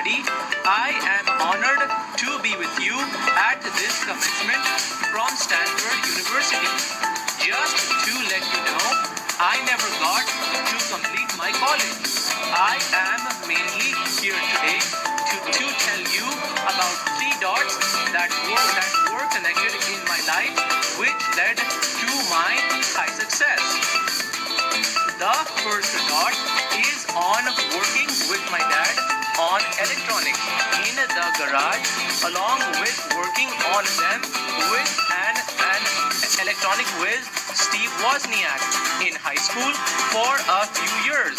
everybody. I am honored to be with you at this commencement from Stanford University. Just to let you know, I never got to complete my college. I am mainly here today to tell you about three dots that were connected in my life, which led to my high success. The first dot is on working with my dad on electronics in the garage, along with working on them with an electronic whiz, Steve Wozniak, in high school for a few years.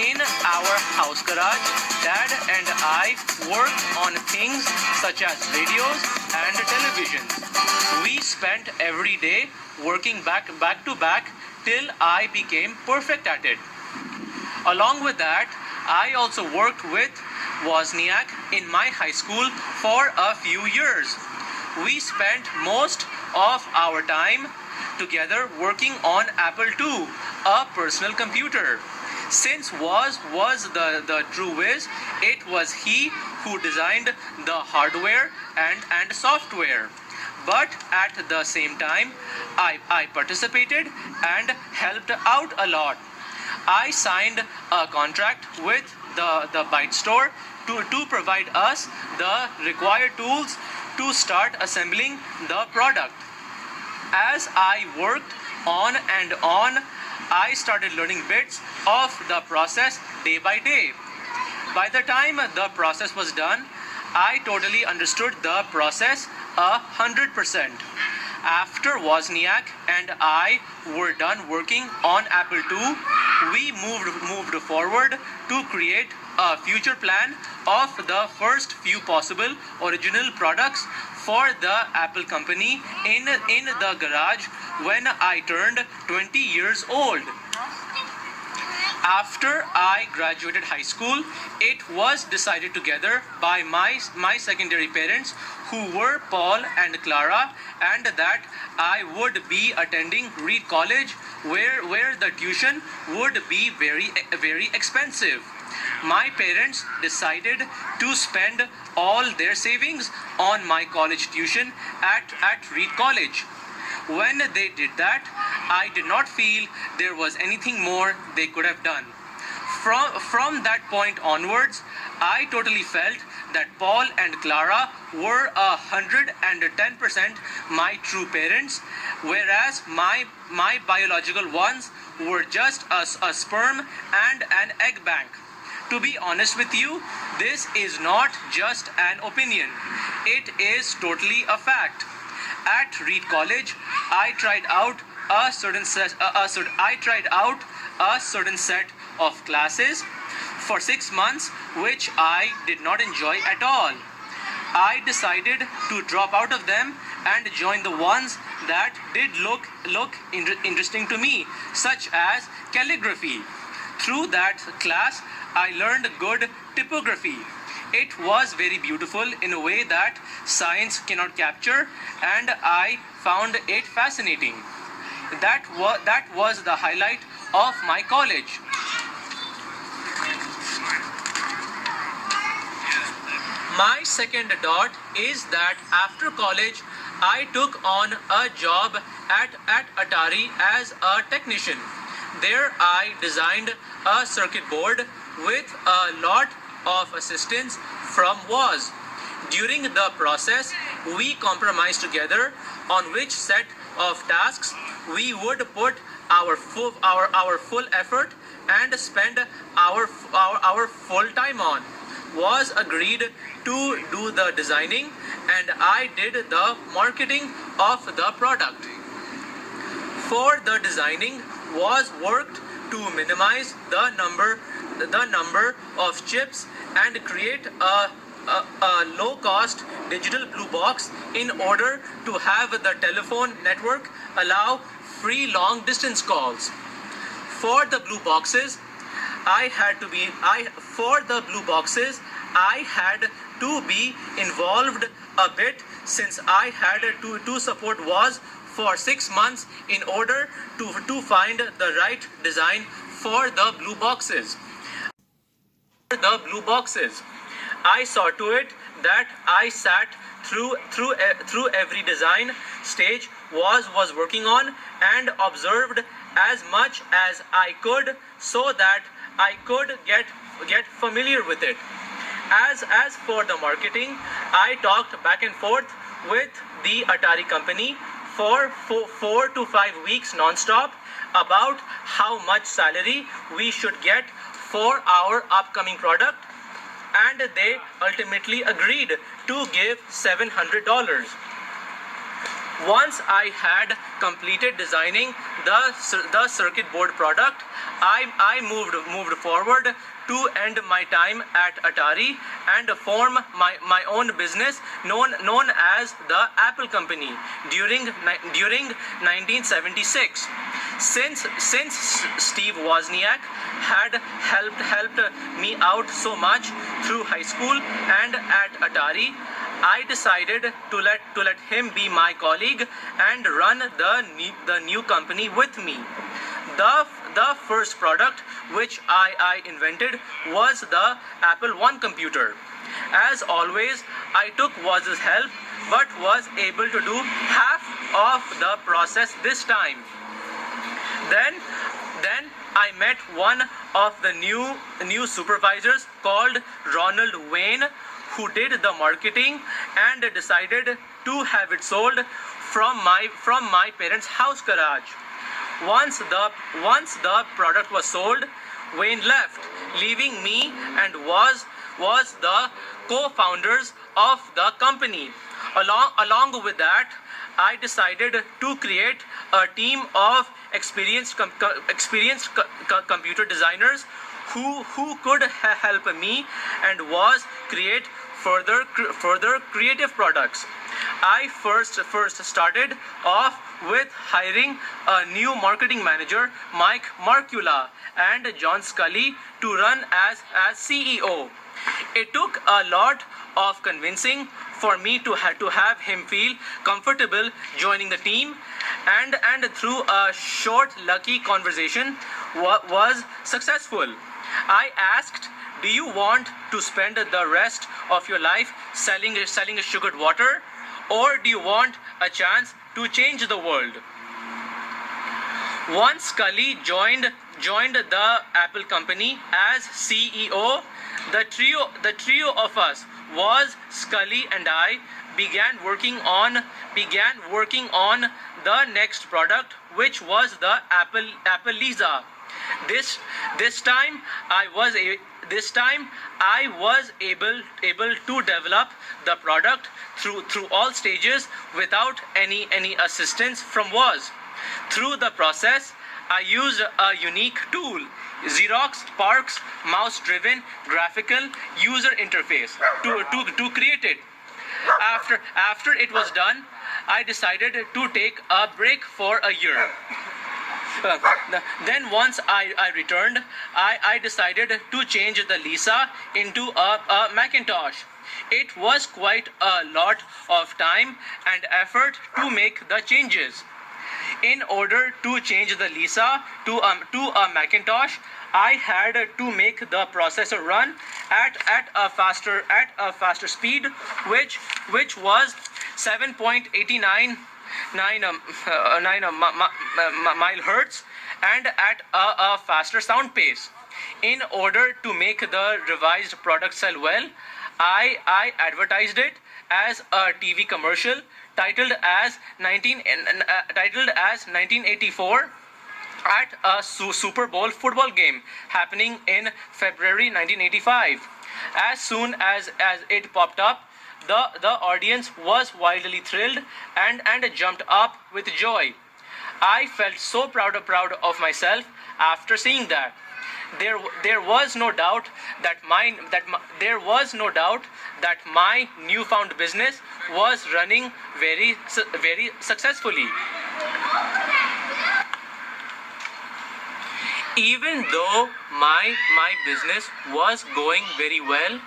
In our house garage, Dad and I worked on things such as radios and televisions. We spent every day working back to back till I became perfect at it. Along with that, I also worked with Wozniak in my high school for a few years. We spent most of our time together working on Apple II, a personal computer. Since Woz was the true whiz, it was he who designed the hardware and software. But at the same time, I participated and helped out a lot. I signed a contract with the Byte store to provide us the required tools to start assembling the product. As I worked on and on, I started learning bits of the process day by day. By the time the process was done, I totally understood the process 100%. After Wozniak and I were done working on Apple II, we moved forward to create a future plan of the first few possible original products for the Apple company in the garage when I turned 20 years old. After I graduated high school, it was decided together by my secondary parents, who were Paul and Clara, and that I would be attending Reed College, where the tuition would be very expensive. My parents decided to spend all their savings on my college tuition at Reed College. When they did that, I did not feel there was anything more they could have done. From that point onwards, I totally felt that Paul and Clara were 110% my true parents, whereas my biological ones were just a sperm and an egg bank. To be honest with you, this is not just an opinion. It is totally a fact. At Reed College, I tried out a certain set of classes for 6 months, which I did not enjoy at all. I decided to drop out of them and join the ones that did look interesting to me, such as calligraphy. Through that class, I learned good typography. It was very beautiful in a way that science cannot capture, and I found it fascinating. That was the highlight of my college. My second dot is that after college, I took on a job at Atari as a technician. There I designed a circuit board with a lot of assistance from Woz. During the process, we compromised together on which set of tasks we would put our full effort and spend our full time on. Woz agreed to do the designing, and I did the marketing of the product. For the designing, Woz worked to minimize the number of chips and create a low-cost digital blue box in order to have the telephone network allow free long-distance calls. For the blue boxes, I had to be involved a bit, since I had to support Woz for 6 months in order to find the right design for the blue boxes. I saw to it that I sat through every design stage was working on and observed as much as I could so that I could get familiar with it. As for the marketing, I talked back and forth with the Atari company for 4 to 5 weeks non-stop about how much salary we should get for our upcoming product, and they ultimately agreed to give $700. Once I had completed designing the circuit board product, I moved forward to end my time at Atari and form my own business known as the Apple Company during 1976. Since Steve Wozniak had helped me out so much through high school and at Atari, I decided to let him be my colleague and run the new company with me. The first product which I invented was the Apple I computer. As always, I took Woz's help but was able to do half of the process this time. Then I met one of the new supervisors called Ronald Wayne, who did the marketing and decided to have it sold from my parents' house garage. Once the product was sold, Wayne left, leaving me and was the co-founders of the company. Along with that, I decided to create a team of experienced computer designers who could help me and was create further creative products. I first started off with hiring a new marketing manager, Mike Markula, and John Scully to run as CEO. It took a lot of convincing for me to have him feel comfortable joining the team, and through a short lucky conversation was successful. I asked, "Do you want to spend the rest of your life selling sugared water, or do you want a chance to change the world?" Once Scully joined the Apple Company as CEO, the trio of us was Scully and I began working on the next product, which was the Apple Lisa. This time I was able to develop the product through all stages without any assistance from Woz. Through the process, I used a unique tool, Xerox PARC's mouse-driven graphical user interface to create it. After it was done, I decided to take a break for a year. Then once I returned, I decided to change the Lisa into a Macintosh. It was quite a lot of time and effort to make the changes. In order to change the Lisa to a Macintosh, I had to make the processor run at a faster speed, which was 7.89 mile hertz, and at a faster sound pace. In order to make the revised product sell well, I advertised it as a TV commercial titled as 1984 at a Super Bowl football game happening in February 1985. As soon as it popped up, the audience was wildly thrilled and jumped up with joy. I felt so proud of myself after seeing that. There was no doubt that my newfound business was running very successfully. Even though my business was going very well,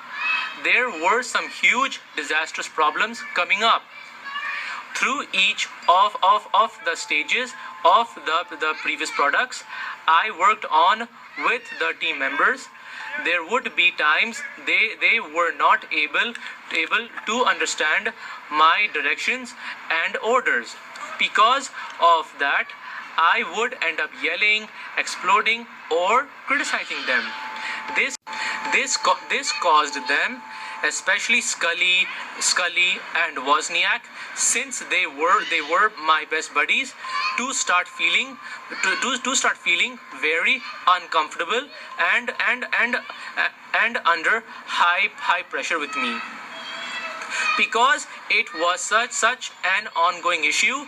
there were some huge disastrous problems coming up. Through each of the stages of the previous products I worked on with the team members, there would be times they were not able to understand my directions and orders. Because of that, I would end up yelling, exploding, or criticizing them. This caused them, especially Scully and Wozniak, since they were my best buddies, to start feeling very uncomfortable and under high pressure with me. Because it was such an ongoing issue,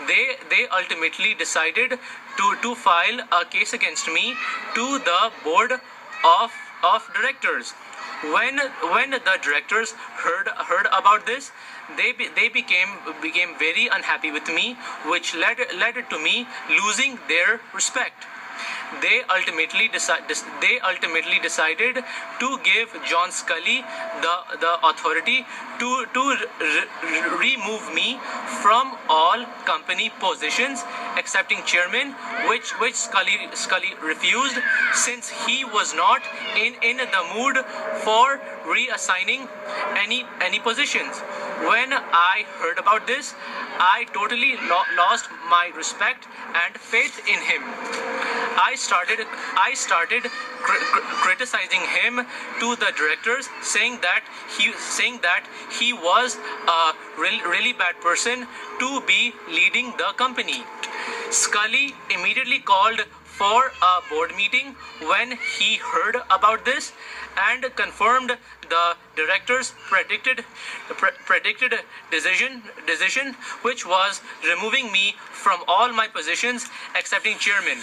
they ultimately decided to file a case against me to the board of directors. When the directors heard about this, they became very unhappy with me, which led to me losing their respect. They ultimately decided to give John Scully the authority to remove me from all company positions, excepting chairman, which Scully refused, since he was not in the mood for reassigning any positions. When I heard about this, I totally lost my respect and faith in him. I started criticizing him to the directors, saying that he was a really bad person to be leading the company. Scully immediately called for a board meeting when he heard about this, and confirmed the director's predicted decision, which was removing me from all my positions excepting chairman.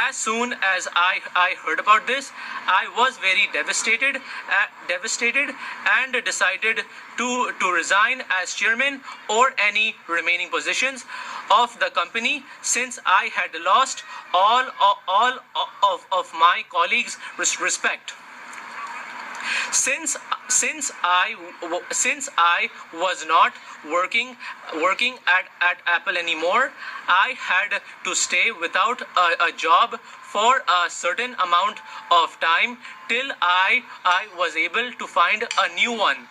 As soon as I heard about this, I was very devastated and decided to resign as chairman or any remaining positions of the company, since I had lost all of my colleagues' respect. Since I was not working at Apple anymore, I had to stay without a job for a certain amount of time till I was able to find a new one.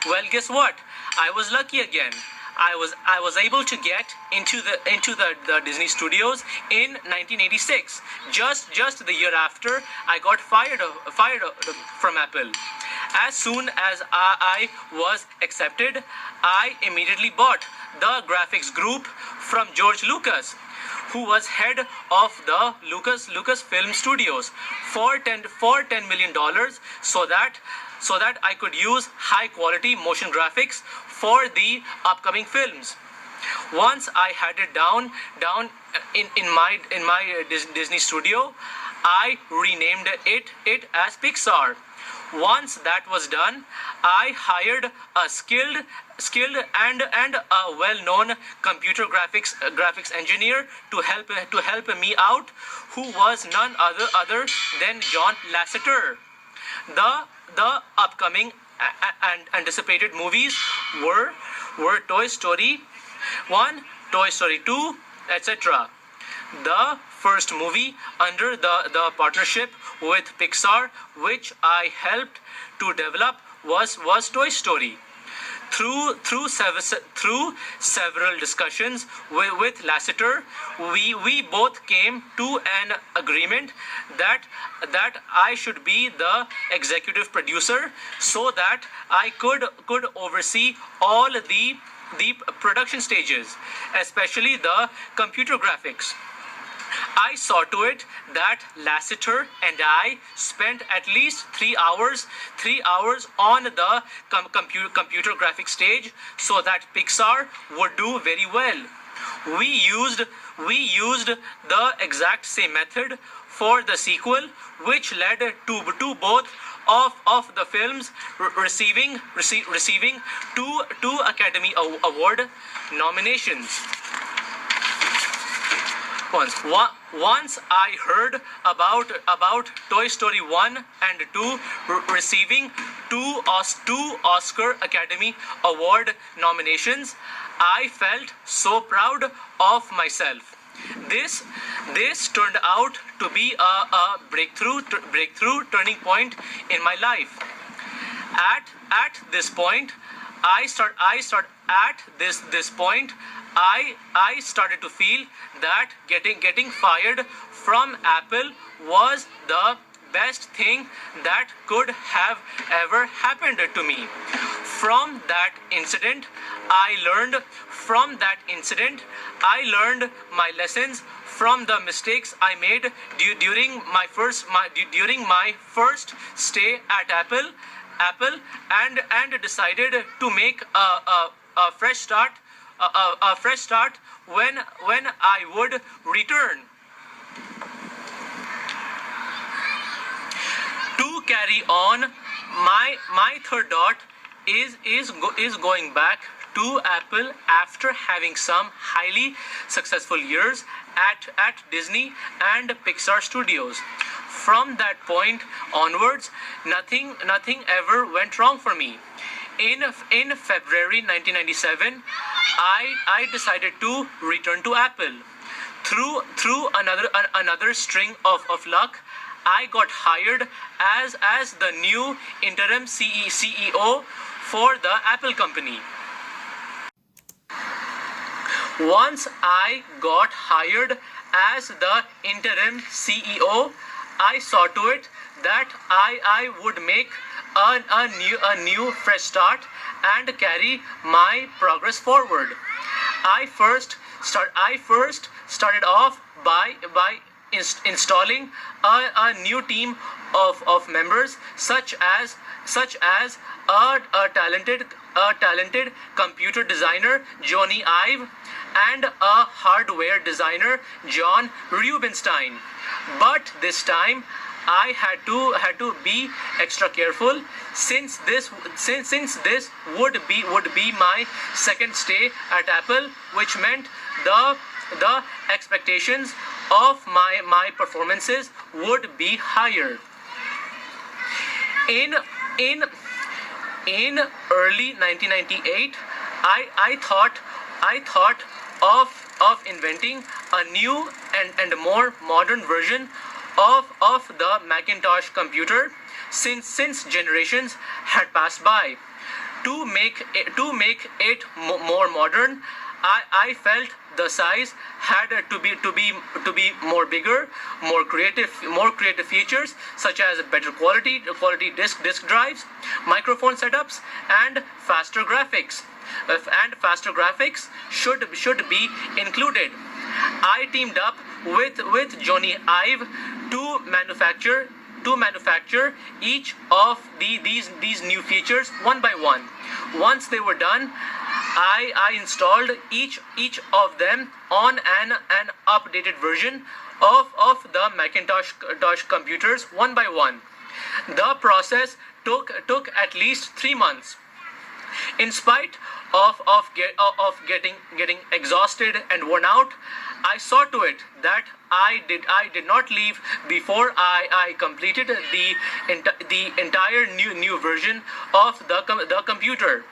Well, guess what? I was lucky again. I was able to get into the Disney Studios in 1986, just the year after I got fired from Apple. As soon as I was accepted, I immediately bought the graphics group from George Lucas, who was head of the Lucasfilm Studios, for $10 million, so that I could use high quality motion graphics for the upcoming films. Once I had it down in my Disney studio, I renamed it as Pixar. Once that was done, I hired a skilled and a well-known computer graphics engineer to help me out, who was none other than John Lasseter. The upcoming and anticipated movies were Toy Story 1, Toy Story 2, etc. The first movie under the partnership with Pixar, which I helped to develop, was Toy Story. Through several discussions with Lasseter, we both came to an agreement that I should be the executive producer, so that I could oversee all the production stages, especially the computer graphics. I saw to it that Lasseter and I spent at least 3 hours on the computer graphics stage, so that Pixar would do very well. We used the exact same method for the sequel, which led to both of the films receiving two Academy Award nominations. Once I heard about Toy Story 1 and 2 receiving two Oscar Academy Award nominations, I felt so proud of myself. This this turned out to be a breakthrough turning point in my life. At this point, at this point, I started to feel that getting fired from Apple was the best thing that could have ever happened to me. From that incident, I learned I learned my lessons from the mistakes I made during my first stay at Apple, and decided to make a fresh start when I would return. To carry on, my third dot is going back to Apple after having some highly successful years at Disney and Pixar Studios. From that point onwards, nothing ever went wrong for me. In February 1997, I decided to return to Apple. Through another string of luck, I got hired as the new interim CEO for the Apple company. Once I got hired as the interim CEO, I saw to it that I would make a new fresh start and carry my progress forward. I first started off by installing a new team of members, such as a talented computer designer, Johnny Ive, and a hardware designer, John Rubinstein. But this time I had to be extra careful, since this would be my second stay at Apple, which meant the expectations of my performances would be higher. In early 1998, I thought of inventing a new and more modern version of the Macintosh computer, since generations had passed by. To make it more modern, I felt the size had to be more bigger, more creative features, such as better quality disk drives, microphone setups, and faster graphics. And faster graphics should be included. I teamed up with Johnny Ive to manufacture each of these new features one by one. Once they were done, I installed each of them on an updated version of the Macintosh computers one by one. The process took at least 3 months. In spite of getting exhausted and worn out, I saw to it that I did not leave before I completed the entire new version of the computer.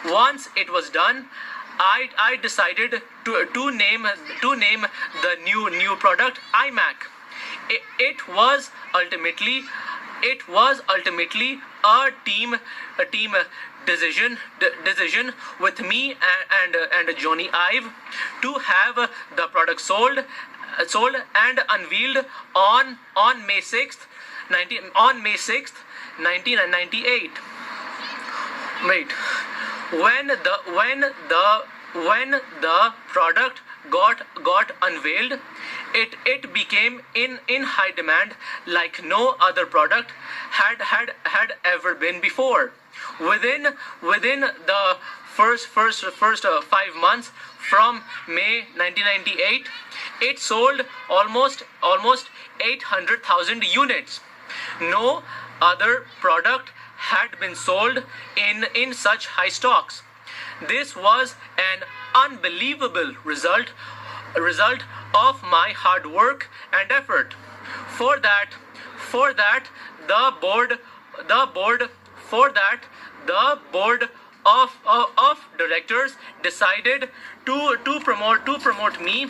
Once it was done, I decided to name the new product iMac. It was ultimately a team decision with me and Johnny Ive to have the product sold and unveiled on May 6th, 1998. Wait, when the product got unveiled, it became in high demand like no other product had ever been before. Within the first 5 months from May 1998, it sold almost 800,000 units. No other product had been sold in such high stocks. This was an unbelievable result of my hard work and effort. For that, the board of directors decided to promote me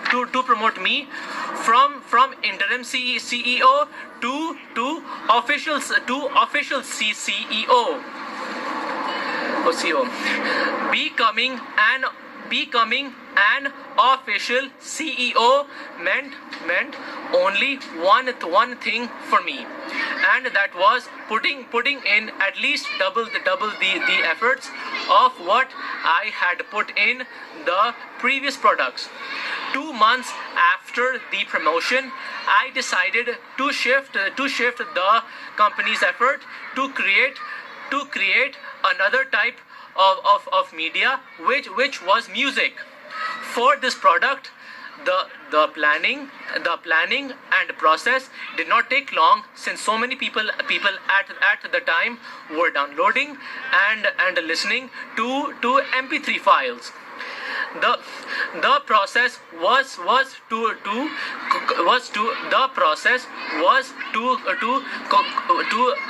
promote me from interim CEO to official CEO. Becoming an official CEO meant only one thing for me, and that was putting in at least double the efforts of what I had put in the previous products. 2 months after the promotion, I decided to shift the company's effort to create another type of media, which was music. For this product, the planning and process did not take long, since so many people at the time were downloading and listening to MP3 files. The process was to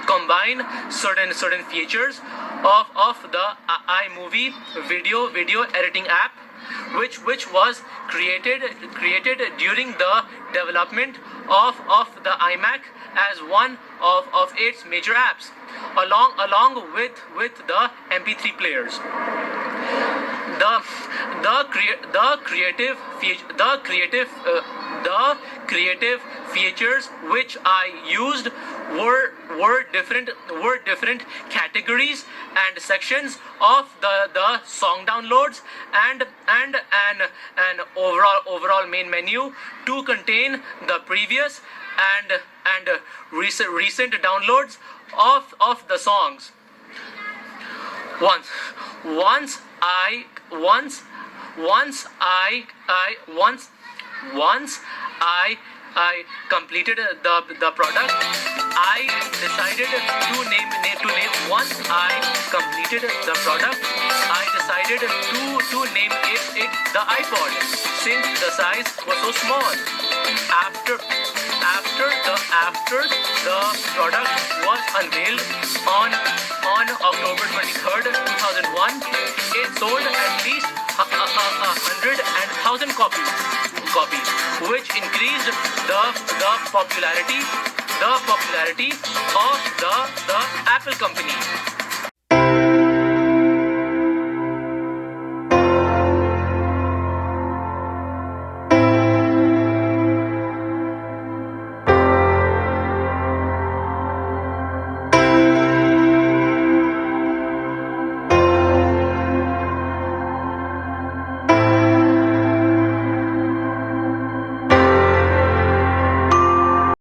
combine certain features of the iMovie video editing app, which was created during the development of the iMac as one of its major apps, along with the MP3 players. The creative features which I used were different categories and sections of the song downloads, and an overall main menu to contain the previous and recent downloads of the songs. Once I completed the product, I decided to name. Once I completed the product, I decided to name it the iPod, since the size was so small. After the product was unveiled on October 23rd, 2001, it sold at least 100,000 copies, which increased the popularity of the Apple company.